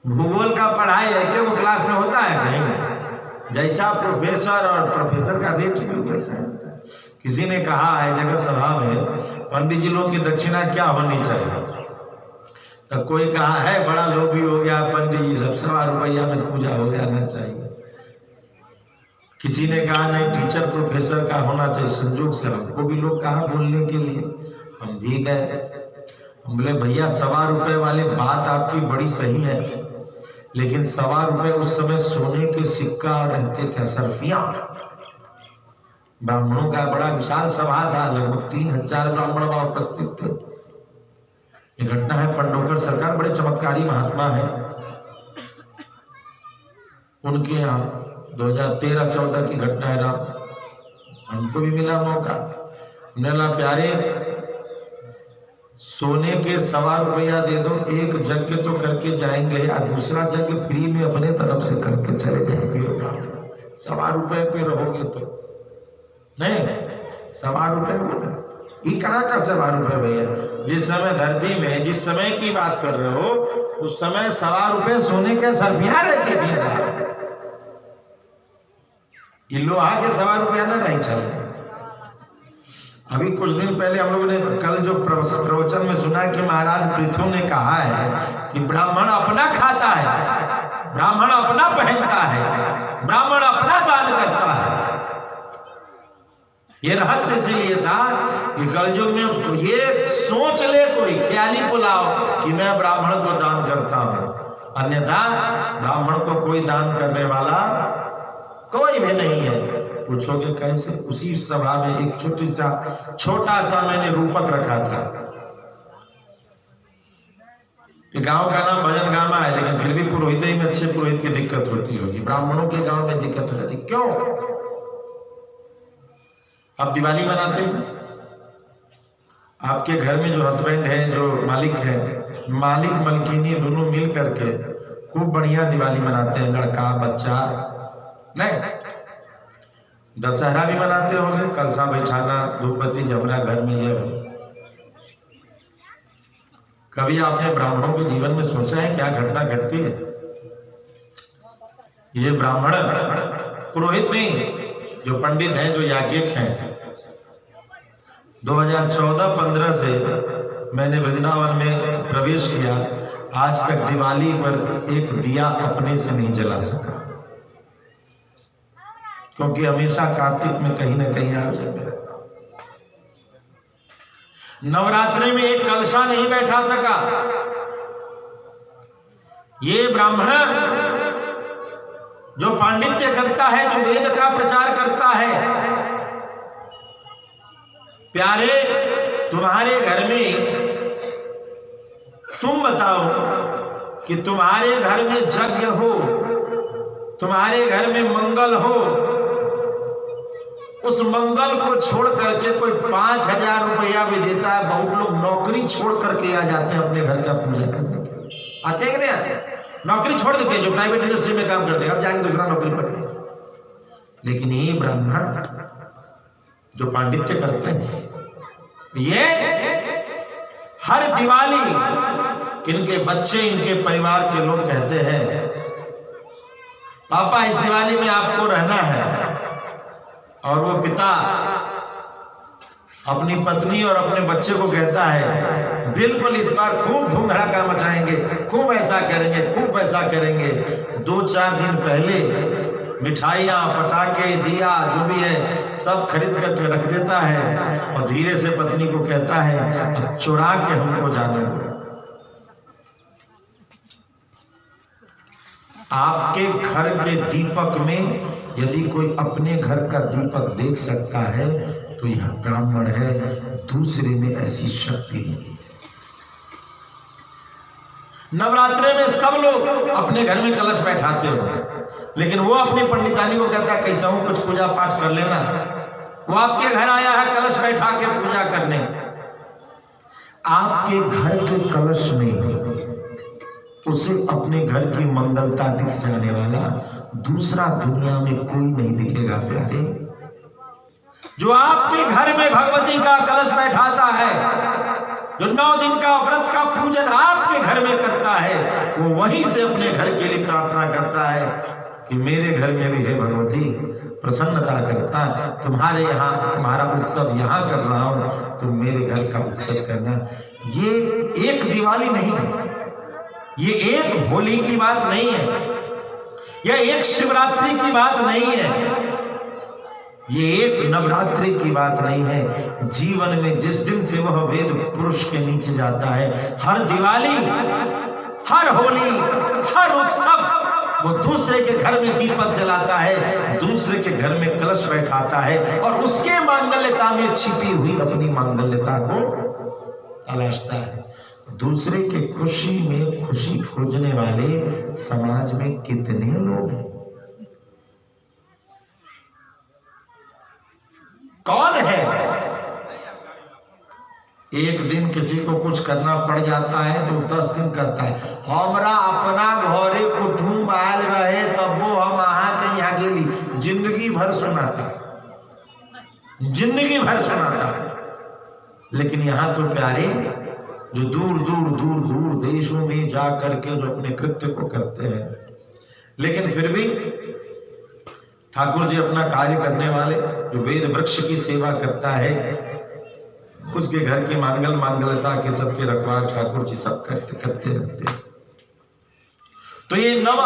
भूगोल का पढ़ाई है कि वो क्लास में होता है कहीं? जैसा प्रोफेसर और प्रोफेसर का रेट भी वैसा है। किसी ने कहा है जगत सभा में, पंडित जी लोग की दक्षिणा क्या होनी चाहिए? तब कोई कहा है बड़ा लोभी हो गया पंडित जी, सब 1.25 रुपया में पूजा हो जाना चाहिए। किसी ने कहा नहीं टीचर प्रोफेसर का होना चाहिए। संजोग से हमको भी लोग कहा बोलने के लिए, हम भी गए। हम बोले भैया 1.25 रुपये वाले बात आपकी बड़ी सही है, लेकिन 1.25 रुपये उस समय सोने के सिक्का रहते थे, सरफियां। ब्राह्मणों का बड़ा विशाल सभा था, लगभग 3000 ब्राह्मण वहां उपस्थित थे। ये घटना है पंडोकर सरकार, बड़े चमत्कारी महात्मा है। उनके यहाँ 2013-14 की घटना है राम, हमको भी मिला मौका। हमने प्यारे सोने के 1.25 रुपया दे दो, एक यज्ञ तो करके जाएंगे और दूसरा यज्ञ फ्री में अपने तरफ से करके चले जाएंगे। 1.25 रुपये पे रहोगे तो नहीं, 1.25 रुपये ये कहाँ का 1.25 रुपये भैया? जिस समय धरती में जिस समय की बात कर रहे हो उस समय 1.25 रुपये सोने के सरफियां रहते थे। ये लोहा के 1.25 रुपया ना नहीं चले। अभी कुछ दिन पहले हम लोगों ने कल जो प्रवचन में सुना कि महाराज पृथु ने कहा है कि ब्राह्मण अपना खाता है, ब्राह्मण अपना पहनता है, ब्राह्मण अपना दान करता है। ये रहस्य इसीलिए था कि कलयुग में ये सोच ले कोई, ख्याली पुलाव कि मैं ब्राह्मण को दान करता हूं, अन्यथा ब्राह्मण को कोई दान करने वाला कोई भी नहीं है। पूछोगे कैसे? उसी सभा में एक छोटा सा मैंने रूपक रखा था। गांव का नाम भजन गामा है, लेकिन फिर भी पुरोहित में अच्छे पुरोहित की दिक्कत होती होगी, ब्राह्मणों के गांव में दिक्कत रहती। क्यों? आप दिवाली मनाते हैं, आपके घर में जो हस्बैंड है, जो मालिक है, मालिक मलकिनी दोनों मिल करके खूब बढ़िया दिवाली मनाते हैं, लड़का बच्चा। नहीं, दशहरा भी मनाते होंगे, कलसा बैठाना, धूपबत्ती जमना घर में। ये कभी आपने ब्राह्मणों के जीवन में सोचा है क्या घटना घटती है? ये ब्राह्मण पुरोहित नहीं, जो पंडित हैं, जो याज्ञिक हैं, 2014-15 से मैंने वृंदावन में प्रवेश किया, आज तक दिवाली पर एक दिया अपने से नहीं जला सका, क्योंकि हमेशा कार्तिक में कहीं ना कहीं आयोजन रहता। नवरात्रि में एक कलशा नहीं बैठा सका। ये ब्राह्मण जो पांडित्य करता है, जो वेद का प्रचार करता है, प्यारे तुम्हारे घर में, तुम बताओ कि तुम्हारे घर में यज्ञ हो, तुम्हारे घर में मंगल हो, उस मंगल को छोड़ करके कोई 5000 रुपया भी देता है। बहुत लोग नौकरी छोड़ करके आ जाते हैं अपने घर का पूजा करने के लिए। आते हैं कि नहीं आते? नौकरी छोड़ देते हैं, जो प्राइवेट इंडस्ट्री में काम करते हैं, अब जाएंगे दूसरा नौकरी पकड़े। लेकिन ये ब्राह्मण जो पांडित्य करते हैं, ये हर दिवाली इनके बच्चे, इनके परिवार के लोग कहते हैं पापा इस दिवाली में आपको रहना है, और वो पिता अपनी पत्नी और अपने बच्चे को कहता है बिल्कुल इस बार खूब धूम धड़ाका मचाएंगे, खूब ऐसा करेंगे, खूब वैसा करेंगे। 2-4 दिन पहले मिठाइयाँ, पटाखे, दिया जो भी है सब खरीद करके रख देता है, और धीरे से पत्नी को कहता है अब चुरा के हमको जाने दो। आपके घर के दीपक में यदि कोई अपने घर का दीपक देख सकता है तो यह ब्राह्मण है, दूसरे में ऐसी शक्ति नहीं। नवरात्रि में सब लोग अपने घर में कलश बैठाते हो, लेकिन वो अपनी पंडितानी को कहता है कैसा हूं कुछ पूजा पाठ कर लेना। वो आपके घर आया है कलश बैठा के पूजा करने। आपके घर के कलश में उसे अपने घर की मंगलता दिख जाने वाला दूसरा दुनिया में कोई नहीं दिखेगा प्यारे। जो आपके घर में भगवती का कलश बैठाता है जो 9 दिन का व्रत का पूजन आपके घर में करता है, वो वहीं से अपने घर के लिए प्रार्थना करता है कि मेरे घर में भी है भगवती प्रसन्नता करता, तुम्हारे यहाँ तुम्हारा उत्सव यहाँ कर रहा हूं, तुम मेरे घर का उत्सव करना। ये एक दिवाली नहीं है, ये एक होली की बात नहीं है, यह एक शिवरात्रि की बात नहीं है, ये एक नवरात्रि की बात नहीं है। जीवन में जिस दिन से वह वेद पुरुष के नीचे जाता है, हर दिवाली, हर होली, हर उत्सव वो दूसरे के घर में दीपक जलाता है, दूसरे के घर में कलश बैठाता है और उसके मांगल्यता में छिपी हुई अपनी मांगल्यता को तलाशता है। दूसरे के खुशी में खुशी खोजने वाले समाज में कितने लोग हैं? कौन है? एक दिन किसी को कुछ करना पड़ जाता है तो 10 दिन करता है। हमरा अपना घरे कुटुंब आयल रहे तब वो हम अहाँ के यहाँ गेली, जिंदगी भर सुनाता, जिंदगी भर सुनाता। लेकिन यहाँ तो प्यारे जो दूर दूर दूर दूर देशों में जा करके जो अपने कृत्य को करते हैं, लेकिन फिर भी ठाकुर जी अपना कार्य करने वाले जो वेद वृक्ष की सेवा करता है, उसके घर की मांगल्यता के सबके रखवार ठाकुर जी सब करते रहते हैं। तो ये नव